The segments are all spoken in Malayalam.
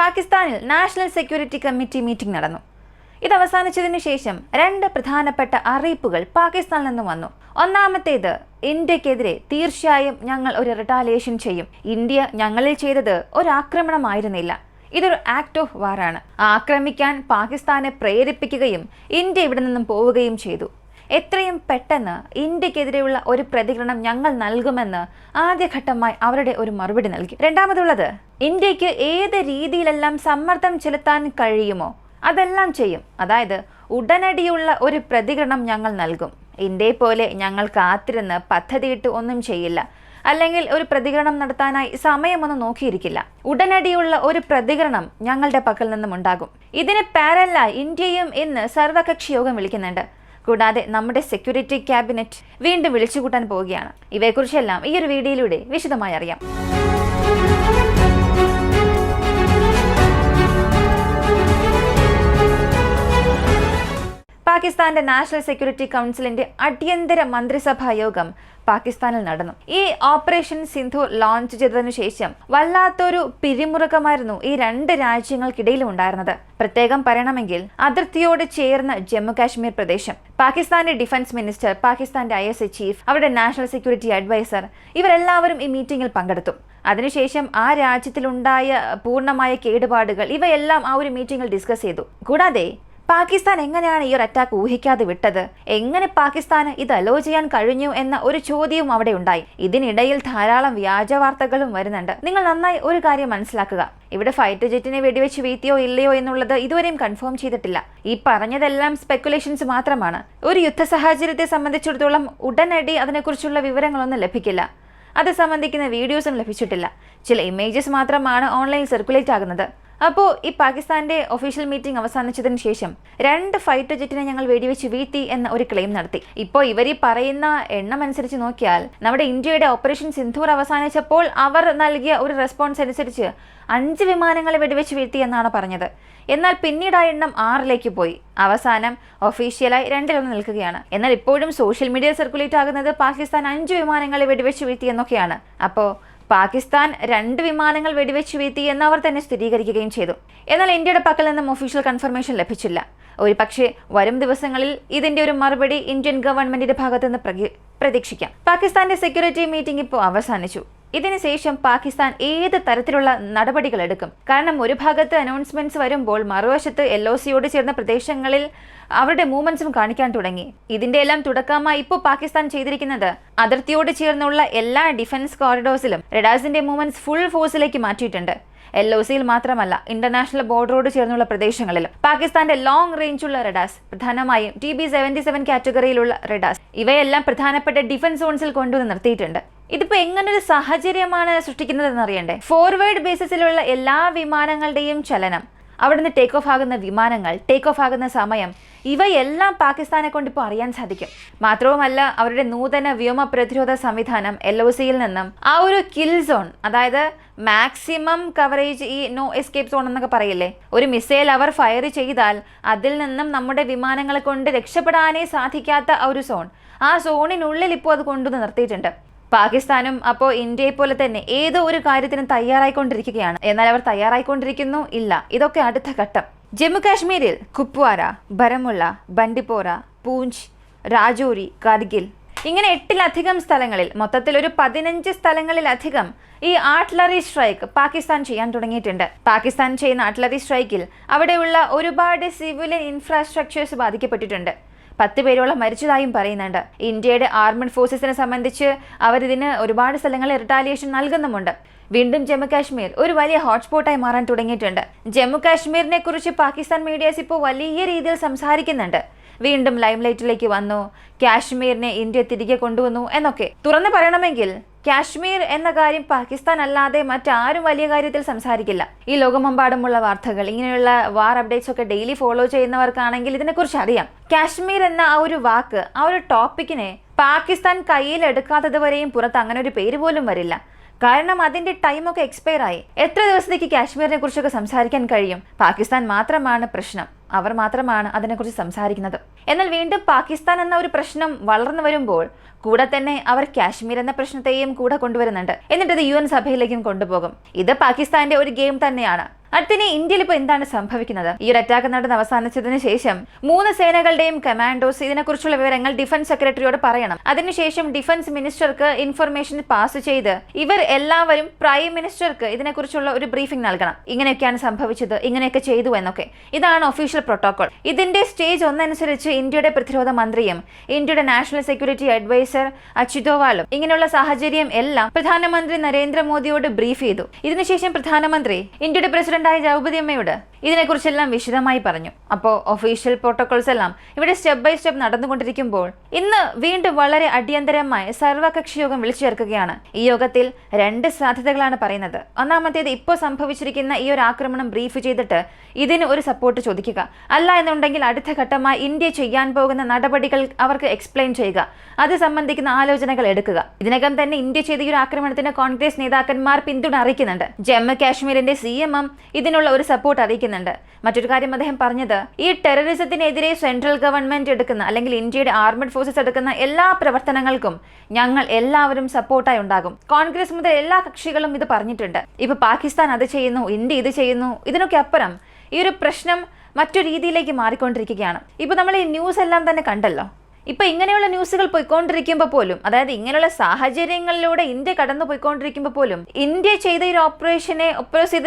പാകിസ്ഥാനിൽ നാഷണൽ സെക്യൂരിറ്റി കമ്മിറ്റി മീറ്റിംഗ് നടന്നു. ഇത് അവസാനിച്ചതിനു ശേഷം 2 പ്രധാനപ്പെട്ട അറിയിപ്പുകൾ പാകിസ്ഥാനിൽ നിന്നും വന്നു. ഒന്നാമത്തേത്, ഇന്ത്യക്കെതിരെ തീർച്ചയായും ഞങ്ങൾ ഒരു റിട്ടാലിയേഷൻ ചെയ്യും. ഇന്ത്യ ഞങ്ങളിൽ ചെയ്തത് ഒരു ആക്രമണമായിരുന്നില്ല, ഇതൊരു ആക്ട് ഓഫ് വാറാണ്. ആക്രമിക്കാൻ പാകിസ്ഥാനെ പ്രേരിപ്പിക്കുകയും ഇന്ത്യ ഇവിടെ നിന്നും പോവുകയും ചെയ്തു. എത്രയും പെട്ടെന്ന് ഇന്ത്യക്കെതിരെയുള്ള ഒരു പ്രതികരണം ഞങ്ങൾ നൽകുമെന്ന് ആദ്യഘട്ടമായി അവരുടെ ഒരു മറുപടി നൽകി. രണ്ടാമതുള്ളത്, ഇന്ത്യക്ക് ഏത് രീതിയിലെല്ലാം സമ്മർദ്ദം ചെലുത്താൻ കഴിയുമോ അതെല്ലാം ചെയ്യും. അതായത് ഉടനടിയുള്ള ഒരു പ്രതികരണം ഞങ്ങൾ നൽകും. ഇന്ത്യയെ പോലെ ഞങ്ങൾ കാത്തിരുന്ന് പദ്ധതിയിട്ട് ഒന്നും ചെയ്യില്ല, അല്ലെങ്കിൽ ഒരു പ്രതികരണം നടത്താനായി സമയമൊന്നും നോക്കിയിരിക്കില്ല. ഉടനടിയുള്ള ഒരു പ്രതികരണം ഞങ്ങളുടെ പക്കൽ നിന്നും ഉണ്ടാകും. ഇതിന് പാരലായി ഇന്ത്യയും ഇന്ന് സർവകക്ഷി യോഗം വിളിക്കുന്നുണ്ട്. കൂടാതെ നമ്മുടെ സെക്യൂരിറ്റി ക്യാബിനറ്റ് വീണ്ടും വിളിച്ചുകൂട്ടാൻ പോവുകയാണ്. ഇവയെക്കുറിച്ചെല്ലാം ഈ ഒരു വീഡിയോയിലൂടെ വിശദമായി അറിയാം. പാകിസ്ഥാന്റെ നാഷണൽ സെക്യൂരിറ്റി കൗൺസിലിന്റെ അടിയന്തര മന്ത്രിസഭാ യോഗം പാകിസ്ഥാനിൽ നടന്നു. ഈ ഓപ്പറേഷൻ സിന്ധൂർ ലോഞ്ച് ചെയ്തതിനു ശേഷം വല്ലാത്തൊരു പിരിമുറുക്കമായിരുന്നു ഈ 2 രാജ്യങ്ങൾക്കിടയിലും ഉണ്ടായിരുന്നത്. പ്രത്യേകം പറയണമെങ്കിൽ അതിർത്തിയോട് ചേർന്ന ജമ്മു കാശ്മീർ പ്രദേശം. പാകിസ്ഥാന്റെ ഡിഫൻസ് മിനിസ്റ്റർ, പാകിസ്ഥാന്റെ ISI ചീഫ്, അവരുടെ നാഷണൽ സെക്യൂരിറ്റി അഡ്വൈസർ, ഇവരെല്ലാവരും ഈ മീറ്റിംഗിൽ പങ്കെടുത്തു. അതിനുശേഷം ആ രാജ്യത്തിലുണ്ടായ പൂർണ്ണമായ കേടുപാടുകൾ ഇവയെല്ലാം ആ ഒരു മീറ്റിംഗിൽ ഡിസ്കസ് ചെയ്തു. കൂടാതെ പാകിസ്ഥാൻ എങ്ങനെയാണ് ഈ ഒരു അറ്റാക്ക് ഊഹിക്കാതെ വിട്ടത്, എങ്ങനെ പാകിസ്ഥാന് ഇത് അലോ ചെയ്യാൻ കഴിഞ്ഞു എന്ന ഒരു ചോദ്യവും അവിടെ ഉണ്ടായി. ഇതിനിടയിൽ ധാരാളം വ്യാജ വാർത്തകളും വരുന്നുണ്ട്. നിങ്ങൾ നന്നായി ഒരു കാര്യം മനസ്സിലാക്കുക, ഇവിടെ ഫൈറ്റർ ജെറ്റിനെ വെടിവെച്ച് വീഴ്ത്തിയോ ഇല്ലയോ എന്നുള്ളത് ഇതുവരെയും കൺഫേം ചെയ്തിട്ടില്ല. ഈ പറഞ്ഞതെല്ലാം സ്പെക്കുലേഷൻസ് മാത്രമാണ്. ഒരു യുദ്ധ സാഹചര്യത്തെ സംബന്ധിച്ചിടത്തോളം ഉടനടി അതിനെക്കുറിച്ചുള്ള വിവരങ്ങളൊന്നും ലഭിക്കില്ല. അത് സംബന്ധിക്കുന്ന വീഡിയോസും ലഭിച്ചിട്ടില്ല. ചില ഇമേജസ് മാത്രമാണ് ഓൺലൈനിൽ സർക്കുലേറ്റ് ആകുന്നത്. അപ്പോൾ ഈ പാകിസ്ഥാന്റെ ഒഫീഷ്യൽ മീറ്റിംഗ് അവസാനിച്ചതിന് ശേഷം 2 ഫൈറ്റർ ജെറ്റിനെ ഞങ്ങൾ വെടിവെച്ച് വീഴ്ത്തി എന്ന ഒരു ക്ലെയിം നടത്തി. ഇപ്പോൾ ഇവർ ഈ പറയുന്ന എണ്ണം അനുസരിച്ച് നോക്കിയാൽ നമ്മുടെ ഇന്ത്യയുടെ ഓപ്പറേഷൻ സിന്ധൂർ അവസാനിച്ചപ്പോൾ അവർ നൽകിയ ഒരു റെസ്പോൺസ് അനുസരിച്ച് 5 വിമാനങ്ങളെ വെടിവെച്ച് വീഴ്ത്തി എന്നാണ് പറഞ്ഞത്. എന്നാൽ പിന്നീട് ആ എണ്ണം 6ലേക്ക് പോയി. അവസാനം ഒഫീഷ്യലായി 2-1 നിൽക്കുകയാണ്. എന്നാൽ ഇപ്പോഴും സോഷ്യൽ മീഡിയയിൽ സർക്കുലേറ്റ് ആകുന്നത് പാകിസ്ഥാൻ 5 വിമാനങ്ങളെ വെടിവെച്ച് വീഴ്ത്തി എന്നൊക്കെയാണ്. അപ്പോൾ പാകിസ്ഥാൻ 2 വിമാനങ്ങൾ വെടിവെച്ച് വീഴ്ത്തി എന്ന് അവർ തന്നെ സ്ഥിരീകരിക്കുകയും ചെയ്തു. എന്നാൽ ഇന്ത്യയുടെ പക്കൽ നിന്നും ഒഫീഷ്യൽ കൺഫർമേഷൻ ലഭിച്ചില്ല. ഒരു പക്ഷേ വരും ദിവസങ്ങളിൽ ഇതിന്റെ ഒരു മറുപടി ഇന്ത്യൻ ഗവൺമെന്റിന്റെ ഭാഗത്തു നിന്ന് പ്രതീക്ഷിക്കാം. പാകിസ്ഥാന്റെ സെക്യൂരിറ്റി മീറ്റിംഗ് ഇപ്പോൾ അവസാനിച്ചു. ഇതിനുശേഷം പാകിസ്ഥാൻ ഏത് തരത്തിലുള്ള നടപടികൾ എടുക്കും? കാരണം ഒരു ഭാഗത്ത് അനൗൺസ്മെന്റ്സ് വരുമ്പോൾ മറുവശത്ത് LOCയോട് ചേർന്ന പ്രദേശങ്ങളിൽ അവരുടെ മൂവ്മെന്റ്സും കാണിക്കാൻ തുടങ്ങി. ഇതിന്റെ എല്ലാം തുടക്കമായി ഇപ്പോൾ പാകിസ്ഥാൻ ചെയ്തിരിക്കുന്നത് അതിർത്തിയോട് ചേർന്നുള്ള എല്ലാ ഡിഫൻസ് കോറിഡോഴ്സിലും റഡാർസിന്റെ മൂവ്മെന്റ്സ് ഫുൾ ഫോഴ്സിലേക്ക് മാറ്റിയിട്ടുണ്ട്. LOCയിൽ മാത്രമല്ല, ഇന്റർനാഷണൽ ബോർഡറോട് ചേർന്നുള്ള പ്രദേശങ്ങളിലും പാകിസ്ഥാന്റെ ലോങ് റേഞ്ചുള്ള റഡാർസ്, പ്രധാനമായും TB-77 കാറ്റഗറിയിലുള്ള റഡാർസ്, ഇവയെല്ലാം പ്രധാനപ്പെട്ട ഡിഫൻസ് സോൺസിൽ കൊണ്ടുവന്ന് നിർത്തിയിട്ടുണ്ട്. ഇതിപ്പോ എങ്ങനൊരു സാഹചര്യമാണ് സൃഷ്ടിക്കുന്നതെന്ന് അറിയണ്ടേ? ഫോർവേഡ് ബേസിസിലുള്ള എല്ലാ വിമാനങ്ങളുടെയും ചലനം, അവിടുന്ന് ടേക്ക് ഓഫ് ആകുന്ന വിമാനങ്ങൾ, ടേക്ക് ഓഫ് ആകുന്ന സമയം, ഇവയെല്ലാം പാകിസ്ഥാനെ കൊണ്ട് ഇപ്പോൾ അറിയാൻ സാധിക്കും. മാത്രവുമല്ല, അവരുടെ നൂതന വ്യോമ പ്രതിരോധ സംവിധാനം LOCയിൽ നിന്നും ആ ഒരു കിൽ സോൺ, അതായത് മാക്സിമം കവറേജ്, ഈ നോ എസ്കേപ്പ് സോൺ എന്നൊക്കെ പറയില്ലേ, ഒരു മിസൈൽ അവർ ഫയർ ചെയ്താൽ അതിൽ നിന്നും നമ്മുടെ വിമാനങ്ങളെ കൊണ്ട് രക്ഷപ്പെടാനേ സാധിക്കാത്ത ഒരു സോൺ, ആ സോണിനുള്ളിൽ ഇപ്പോൾ അത് കൊണ്ടുവന്ന് നിർത്തിയിട്ടുണ്ട്. പാകിസ്ഥാനും അപ്പോൾ ഇന്ത്യയെ പോലെ തന്നെ ഏതോ ഒരു കാര്യത്തിനും തയ്യാറായിക്കൊണ്ടിരിക്കുകയാണ്. എന്നാൽ അവർ തയ്യാറായിക്കൊണ്ടിരിക്കുന്നു ഇല്ല, ഇതൊക്കെ അടുത്ത ഘട്ടം. ജമ്മു കാശ്മീരിൽ കുപ്വാര, ബരമുള്ള, ബണ്ടിപ്പോറ, പൂഞ്ച്, രാജോരി, കാർഗിൽ, ഇങ്ങനെ 8-ലധികം സ്ഥലങ്ങളിൽ, മൊത്തത്തിൽ ഒരു 15 സ്ഥലങ്ങളിലധികം ഈ ആർട്ടിലറി സ്ട്രൈക്ക് പാകിസ്ഥാൻ ചെയ്യാൻ തുടങ്ങിയിട്ടുണ്ട്. പാകിസ്ഥാൻ ചെയ്യുന്ന ആർട്ടിലറി സ്ട്രൈക്കിൽ അവിടെയുള്ള ഒരുപാട് സിവിലിയൻ ഇൻഫ്രാസ്ട്രക്ചേഴ്സ് ബാധിക്കപ്പെട്ടിട്ടുണ്ട്. 10 പേരോളം മരിച്ചതായും പറയുന്നുണ്ട്. ഇന്ത്യയുടെ ആർമഡ് ഫോഴ്സസിനെ സംബന്ധിച്ച് അവരിതിന് ഒരുപാട് സ്ഥലങ്ങളിൽ റിട്ടാലിയേഷൻ നൽകുന്നുമുണ്ട്. വീണ്ടും ജമ്മു കാശ്മീർ ഒരു വലിയ ഹോട്ട്സ്പോട്ടായി മാറാൻ തുടങ്ങിയിട്ടുണ്ട്. ജമ്മു കാശ്മീരിനെ കുറിച്ച് പാകിസ്ഥാൻ മീഡിയാസ് ഇപ്പോൾ വലിയ രീതിയിൽ സംസാരിക്കുന്നുണ്ട്. വീണ്ടും ലൈംലൈറ്റിലേക്ക് വന്നു, കാശ്മീരിനെ ഇന്ത്യ തിരികെ കൊണ്ടുവന്നു എന്നൊക്കെ. തുറന്നു പറയണമെങ്കിൽ കാശ്മീർ എന്ന കാര്യം പാകിസ്ഥാൻ അല്ലാതെ മറ്റാരും വലിയ കാര്യത്തിൽ സംസാരിക്കില്ല. ഈ ലോകമെമ്പാടുമുള്ള വാർത്തകൾ, ഇങ്ങനെയുള്ള വാർ അപ്ഡേറ്റ്സ് ഒക്കെ ഡെയിലി ഫോളോ ചെയ്യുന്നവർക്കാണെങ്കിൽ ഇതിനെക്കുറിച്ച് അറിയാം. കാശ്മീർ എന്ന ആ ഒരു വാക്ക്, ആ ഒരു ടോപ്പിക്കിനെ പാകിസ്ഥാൻ കയ്യിലെടുക്കാത്തത് വരെയും പുറത്ത് അങ്ങനെ ഒരു പേര് പോലും വരില്ല. കാരണം അതിന്റെ ടൈമൊക്കെ എക്സ്പയർ ആയി. എത്ര ദിവസത്തേക്ക് കാശ്മീരിനെ കുറിച്ചൊക്കെ സംസാരിക്കാൻ കഴിയും? പാകിസ്ഥാൻ മാത്രമാണ് പ്രശ്നം, അവർ മാത്രമാണ് അതിനെക്കുറിച്ച് സംസാരിക്കുന്നത്. എന്നാൽ വീണ്ടും പാകിസ്ഥാൻ എന്ന ഒരു പ്രശ്നം വളർന്നു വരുമ്പോൾ കൂടെ തന്നെ അവർ കാശ്മീർ എന്ന പ്രശ്നത്തെയും കൂടെ കൊണ്ടുവരുന്നുണ്ട്. എന്നിട്ട് ഇത് UN സഭയിലേക്കും കൊണ്ടുപോകും. ഇത് പാകിസ്ഥാന്റെ ഒരു ഗെയിം തന്നെയാണ്. അടുത്തിനി ഇന്ത്യയിൽ ഇപ്പോൾ എന്താണ് സംഭവിക്കുന്നത്? ഈ ഒരു അറ്റാക്ക് നടന്ന് അവസാനിച്ചതിന് ശേഷം 3 സേനകളുടെയും കമാൻഡോസ് ഇതിനെക്കുറിച്ചുള്ള വിവരങ്ങൾ ഡിഫൻസ് സെക്രട്ടറിയോട് പറയണം. അതിനുശേഷം ഡിഫൻസ് മിനിസ്റ്റർക്ക് ഇൻഫർമേഷൻ പാസ് ചെയ്ത് ഇവർ എല്ലാവരും പ്രൈം മിനിസ്റ്റർക്ക് ഇതിനെക്കുറിച്ചുള്ള ഒരു ബ്രീഫിംഗ് നൽകണം. ഇങ്ങനെയൊക്കെയാണ് സംഭവിച്ചത്, ഇങ്ങനെയൊക്കെ ചെയ്തു എന്നൊക്കെ. ഇതാണ് ഒഫീഷ്യൽ പ്രോട്ടോകോൾ. ഇതിന്റെ സ്റ്റേജ് 1 അനുസരിച്ച് ഇന്ത്യയുടെ പ്രതിരോധ മന്ത്രിയും ഇന്ത്യയുടെ നാഷണൽ സെക്യൂരിറ്റി അഡ്വൈസർ അച്യുത് ഡോവാലും ഇങ്ങനെയുള്ള സാഹചര്യം എല്ലാം പ്രധാനമന്ത്രി നരേന്ദ്രമോദിയോട് ബ്രീഫ് ചെയ്തു. ഇതിനുശേഷം പ്രധാനമന്ത്രി ഇന്ത്യയുടെ പ്രസിഡന്റായ ദ്രൗപദി അമ്മയോട് ഇതിനെക്കുറിച്ചെല്ലാം വിശദമായി പറഞ്ഞു. അപ്പോൾ ഒഫീഷ്യൽ പ്രോട്ടോകോൾസ് എല്ലാം ഇവിടെ സ്റ്റെപ്പ് ബൈ സ്റ്റെപ്പ് നടന്നുകൊണ്ടിരിക്കുമ്പോൾ ഇന്ന് വീണ്ടും വളരെ അടിയന്തരമായ സർവകക്ഷി യോഗം വിളിച്ചു ചേർക്കുകയാണ്. ഈ യോഗത്തിൽ 2 സാധ്യതകളാണ് പറയുന്നത്. ഒന്നാമത്തേത്, ഇപ്പോൾ സംഭവിച്ചിരിക്കുന്ന ഈ ഒരു ആക്രമണം ബ്രീഫ് ചെയ്തിട്ട് ഇതിന് ഒരു സപ്പോർട്ട് ചോദിക്കുക. അല്ല എന്നുണ്ടെങ്കിൽ അടുത്ത ഘട്ടമായി ഇന്ത്യ ചെയ്യാൻ പോകുന്ന നടപടികൾ അവർക്ക് എക്സ്പ്ലെയിൻ ചെയ്യുക, അത് സംബന്ധിക്കുന്ന ആലോചനകൾ എടുക്കുക. ഇതിനകം തന്നെ ഇന്ത്യ ചെയ്ത ഈ ഒരു ആക്രമണത്തിന് കോൺഗ്രസ് നേതാക്കന്മാർ പിന്തുണ അറിയിക്കുന്നുണ്ട്. ജമ്മു കാശ്മീരിന്റെ CM ഇതിനുള്ള ഒരു സപ്പോർട്ട് അറിയിക്കുന്നുണ്ട്. മറ്റൊരു കാര്യം അദ്ദേഹം പറഞ്ഞത്, ഈ ടെററിസത്തിനെതിരെ സെൻട്രൽ ഗവൺമെന്റ് എടുക്കുന്ന അല്ലെങ്കിൽ ഇന്ത്യയുടെ ആർമഡ് ഫോഴ്സസ് എടുക്കുന്ന എല്ലാ പ്രവർത്തനങ്ങൾക്കും ഞങ്ങൾ എല്ലാവരും സപ്പോർട്ടായി ഉണ്ടാകും. കോൺഗ്രസ് മുതൽ എല്ലാ കക്ഷികളും ഇത് പറഞ്ഞിട്ടുണ്ട്. ഇപ്പൊ പാകിസ്ഥാൻ അത് ചെയ്യുന്നു, ഇന്ത്യ ഇത് ചെയ്യുന്നു. ഇതിനൊക്കെ അപ്പുറം ഈ ഒരു പ്രശ്നം മറ്റു രീതിയിലേക്ക് മാറിക്കൊണ്ടിരിക്കുകയാണ്. ഇപ്പൊ നമ്മൾ ഈ ന്യൂസ് എല്ലാം തന്നെ കണ്ടല്ലോ. ഇപ്പൊ ഇങ്ങനെയുള്ള ന്യൂസുകൾ പോയിക്കൊണ്ടിരിക്കുമ്പോൾ പോലും, അതായത് ഇങ്ങനെയുള്ള സാഹചര്യങ്ങളിലൂടെ ഇന്ത്യ കടന്നു പോയിക്കൊണ്ടിരിക്കുമ്പോൾ പോലും ഇന്ത്യ ചെയ്ത ഈ ഓപ്പറേഷനെ ഒപ്പോസ്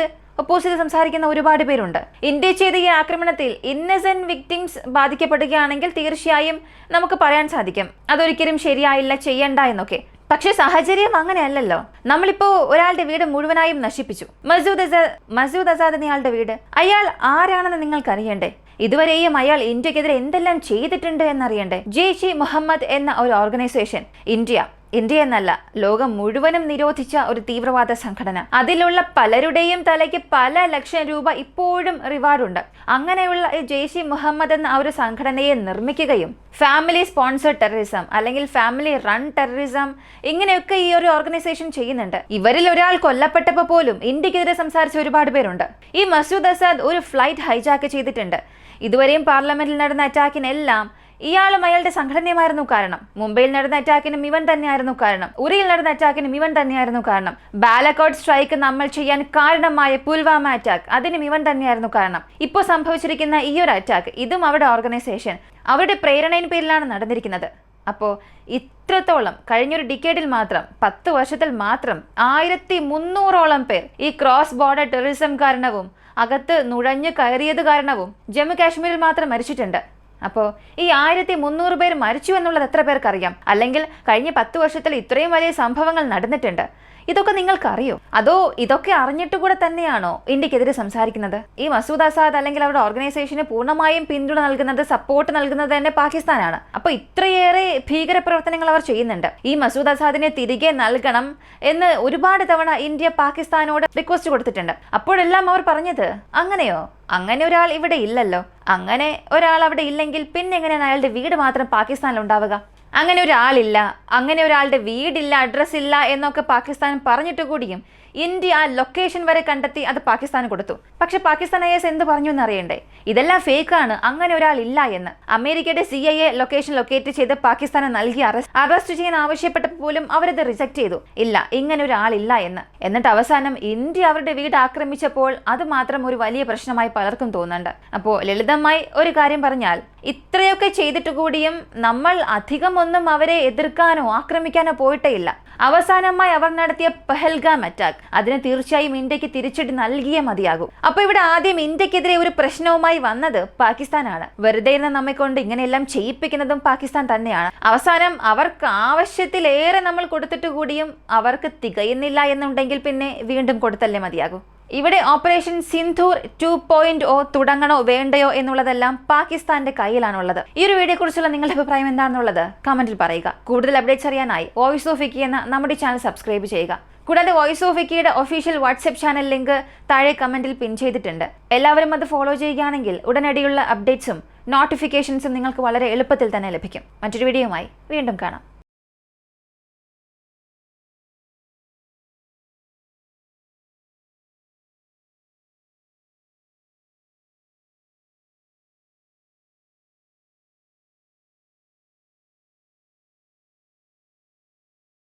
ചെയ്ത് സംസാരിക്കുന്ന ഒരുപാട് പേരുണ്ട്. ഇന്ത്യ ചെയ്ത ഈ ആക്രമണത്തിൽ ഇന്നസെന്റ് വിക്ടിംസ് ബാധിക്കപ്പെടുകയാണെങ്കിൽ തീർച്ചയായും നമുക്ക് പറയാൻ സാധിക്കും അതൊരിക്കലും ശരിയായില്ല, ചെയ്യണ്ട എന്നൊക്കെ. പക്ഷെ സാഹചര്യം അങ്ങനെയല്ലല്ലോ. നമ്മളിപ്പോ ഒരാളുടെ വീട് മുഴുവനായും നശിപ്പിച്ചു. മസൂദ് അസാദ് എന്നയാളുടെ വീട്, അയാൾ ആരാണെന്ന് നിങ്ങൾക്ക് അറിയണ്ടേ? ഇതുവരെയും അയാൾ ഇന്ത്യക്കെതിരെ എന്തെല്ലാം ചെയ്തിട്ടുണ്ട് എന്നറിയണ്ടേ? ജെയ്ഷ് ഇ മുഹമ്മദ് എന്ന ഒരു ഓർഗനൈസേഷൻ ഇന്ത്യ എന്നല്ല, ലോകം മുഴുവനും നിരോധിച്ച ഒരു തീവ്രവാദ സംഘടന. അതിലുള്ള പലരുടെയും തലയ്ക്ക് പല ലക്ഷം രൂപ ഇപ്പോഴും റിവാർഡുണ്ട്. അങ്ങനെയുള്ള ജെയ്ഷ് ഇ മുഹമ്മദ് എന്ന ഒരു സംഘടനയെ നിർമ്മിക്കുകയും ഫാമിലി സ്പോൺസർഡ് ടെററിസം അല്ലെങ്കിൽ ഫാമിലി റൺ ടെററിസം ഇങ്ങനെയൊക്കെ ഈ ഒരു ഓർഗനൈസേഷൻ ചെയ്യുന്നുണ്ട്. ഇവരിൽ ഒരാൾ കൊല്ലപ്പെട്ടപ്പോൾ പോലും ഇന്ത്യക്കെതിരെ സംസാരിച്ച ഒരുപാട് പേരുണ്ട്. ഈ മസൂദ് അസാദ് ഒരു ഫ്ലൈറ്റ് ഹൈജാക്ക് ചെയ്തിട്ടുണ്ട്. ഇതുവരെയും പാർലമെന്റിൽ നടന്ന അറ്റാക്കിനെല്ലാം ഇയാളും അയാളുടെ സംഘടനയുമായിരുന്നു കാരണം. മുംബൈയിൽ നടന്ന അറ്റാക്കിനും ഇവൻ തന്നെയായിരുന്നു കാരണം. ഉറിയിൽ നടന്ന അറ്റാക്കിനും ഇവൻ തന്നെയായിരുന്നു കാരണം. ബാലക്കോട്ട് സ്ട്രൈക്ക് നമ്മൾ ചെയ്യാൻ കാരണമായ പുൽവാമ അറ്റാക്ക്, അതിനും ഇവൻ തന്നെയായിരുന്നു കാരണം. ഇപ്പോൾ സംഭവിച്ചിരിക്കുന്ന ഈ ഒരു അറ്റാക്ക്, ഇതും അവരുടെ ഓർഗനൈസേഷൻ അവരുടെ പ്രേരണയിൻ പേരിലാണ് നടന്നിരിക്കുന്നത്. അപ്പോൾ ഇത്രത്തോളം കഴിഞ്ഞൊരു ഡിക്കേഡിൽ മാത്രം 10 വർഷത്തിൽ മാത്രം 1300ഓളം പേർ ഈ ക്രോസ് ബോർഡർ ടെററിസം കാരണവും അകത്ത് നുഴഞ്ഞു കയറിയത് കാരണവും ജമ്മു കാശ്മീരിൽ മാത്രം മരിച്ചിട്ടുണ്ട്. അപ്പോൾ ഈ 1300 പേർ മരിച്ചു എന്നുള്ളത് എത്ര പേർക്കറിയാം? അല്ലെങ്കിൽ കഴിഞ്ഞ 10 വർഷത്തിൽ ഇത്രയും വലിയ സംഭവങ്ങൾ നടന്നിട്ടുണ്ട്. ഇതൊക്കെ നിങ്ങൾക്കറിയോ? അതോ ഇതൊക്കെ അറിഞ്ഞിട്ട് കൂടെ തന്നെയാണോ ഇന്ത്യക്കെതിരെ സംസാരിക്കുന്നത്? ഈ മസൂദ് അസാദ് അല്ലെങ്കിൽ അവരുടെ ഓർഗനൈസേഷന് പൂർണ്ണമായും പിന്തുണ നൽകുന്നത്, സപ്പോർട്ട് നൽകുന്നത് തന്നെ പാകിസ്ഥാനാണ്. അപ്പൊ ഇത്രയേറെ ഭീകര പ്രവർത്തനങ്ങൾ അവർ ചെയ്യുന്നുണ്ട്. ഈ മസൂദ് അസാദിനെ തിരികെ നൽകണം എന്ന് ഒരുപാട് തവണ ഇന്ത്യ പാകിസ്ഥാനോട് റിക്വസ്റ്റ് കൊടുത്തിട്ടുണ്ട്. അപ്പോഴെല്ലാം അവർ പറഞ്ഞത്, അങ്ങനെയോ? അങ്ങനെ ഒരാൾ ഇവിടെ ഇല്ലല്ലോ. അങ്ങനെ ഒരാൾ അവിടെ ഇല്ലെങ്കിൽ പിന്നെ എങ്ങനെയാണ് അയാളുടെ വീട് മാത്രം പാകിസ്ഥാനിൽ ഉണ്ടാവുക? അങ്ങനെ ഒരാളില്ല, അങ്ങനെ ഒരാളുടെ വീടില്ല, അഡ്രസ് ഇല്ല എന്നൊക്കെ പാകിസ്ഥാൻ പറഞ്ഞിട്ട് കൂടിയും ഇന്ത്യ ആ ലൊക്കേഷൻ വരെ കണ്ടെത്തി അത് പാകിസ്ഥാന് കൊടുത്തു. പക്ഷെ പാകിസ്ഥാൻ IS എന്ത് പറഞ്ഞു എന്നറിയണ്ടേ? ഇതെല്ലാം ഫേക്കാണ്, അങ്ങനെ ഒരാൾ ഇല്ല എന്ന്. അമേരിക്കയുടെ CIA ലൊക്കേഷൻ ലൊക്കേറ്റ് ചെയ്ത് പാകിസ്ഥാനെ നൽകി അറസ്റ്റ് ചെയ്യാൻ ആവശ്യപ്പെട്ടപ്പോൾ പോലും അവരത് റിജക്ട് ചെയ്തു. ഇല്ല, ഇങ്ങനെ ഒരാളില്ല എന്ന്. എന്നിട്ട് അവസാനം ഇന്ത്യ അവരുടെ വീട് ആക്രമിച്ചപ്പോൾ അത് മാത്രം ഒരു വലിയ പ്രശ്നമായി പലർക്കും തോന്നുന്നുണ്ട്. അപ്പോൾ ലളിതമായി ഒരു കാര്യം പറഞ്ഞാൽ, ഇത്രയൊക്കെ ചെയ്തിട്ട് കൂടിയും നമ്മൾ അധികമൊന്നും അവരെ എതിർക്കാനോ ആക്രമിക്കാനോ പോയിട്ടേ ഇല്ല. അവസാനമായി അവർ നടത്തിയ പഹൽഗാം അറ്റാക്ക്, അതിന് തീർച്ചയായും ഇന്ത്യക്ക് തിരിച്ചടി നൽകിയേ മതിയാകൂ. അപ്പൊ ഇവിടെ ആദ്യം ഇന്ത്യക്കെതിരെ ഒരു പ്രശ്നവുമായി വന്നത് പാകിസ്ഥാനാണ്. വെറുതെ നമ്മെ കൊണ്ട് ഇങ്ങനെയെല്ലാം ചെയ്യിപ്പിക്കുന്നതും പാകിസ്ഥാൻ തന്നെയാണ്. അവസാനം അവർക്ക് ആവശ്യത്തിലേറെ നമ്മൾ കൊടുത്തിട്ട് കൂടിയും അവർക്ക് തികയുന്നില്ല എന്നുണ്ടെങ്കിൽ പിന്നെ വീണ്ടും കൊടുത്തല്ലേ മതിയാകൂ. ഇവിടെ ഓപ്പറേഷൻ സിന്ധൂർ 2.0 തുടങ്ങണോ വേണ്ടയോ എന്നുള്ളതെല്ലാം പാകിസ്ഥാന്റെ കയ്യിലാണുള്ളത്. ഈ ഒരു വീഡിയോ കുറിച്ചുള്ള നിങ്ങളുടെ അഭിപ്രായം എന്താണെന്നുള്ളത് കമന്റിൽ പറയുക. കൂടുതൽ അപ്ഡേറ്റ്സ് അറിയാനായി വോയിസ് ഓഫ് വിക്കി എന്ന നമ്മുടെ ചാനൽ സബ്സ്ക്രൈബ് ചെയ്യുക. കൂടാതെ വോയിസ് ഓഫ് വിക്കിയുടെ ഒഫീഷ്യൽ വാട്സ്ആപ്പ് ചാനൽ ലിങ്ക് താഴെ കമന്റിൽ പിൻ ചെയ്തിട്ടുണ്ട്. എല്ലാവരും അത് ഫോളോ ചെയ്യുകയാണെങ്കിൽ ഉടനടിയുള്ള അപ്ഡേറ്റ്സും നോട്ടിഫിക്കേഷൻസും നിങ്ങൾക്ക് വളരെ എളുപ്പത്തിൽ തന്നെ ലഭിക്കും. മറ്റൊരു വീഡിയോയുമായി വീണ്ടും കാണാം.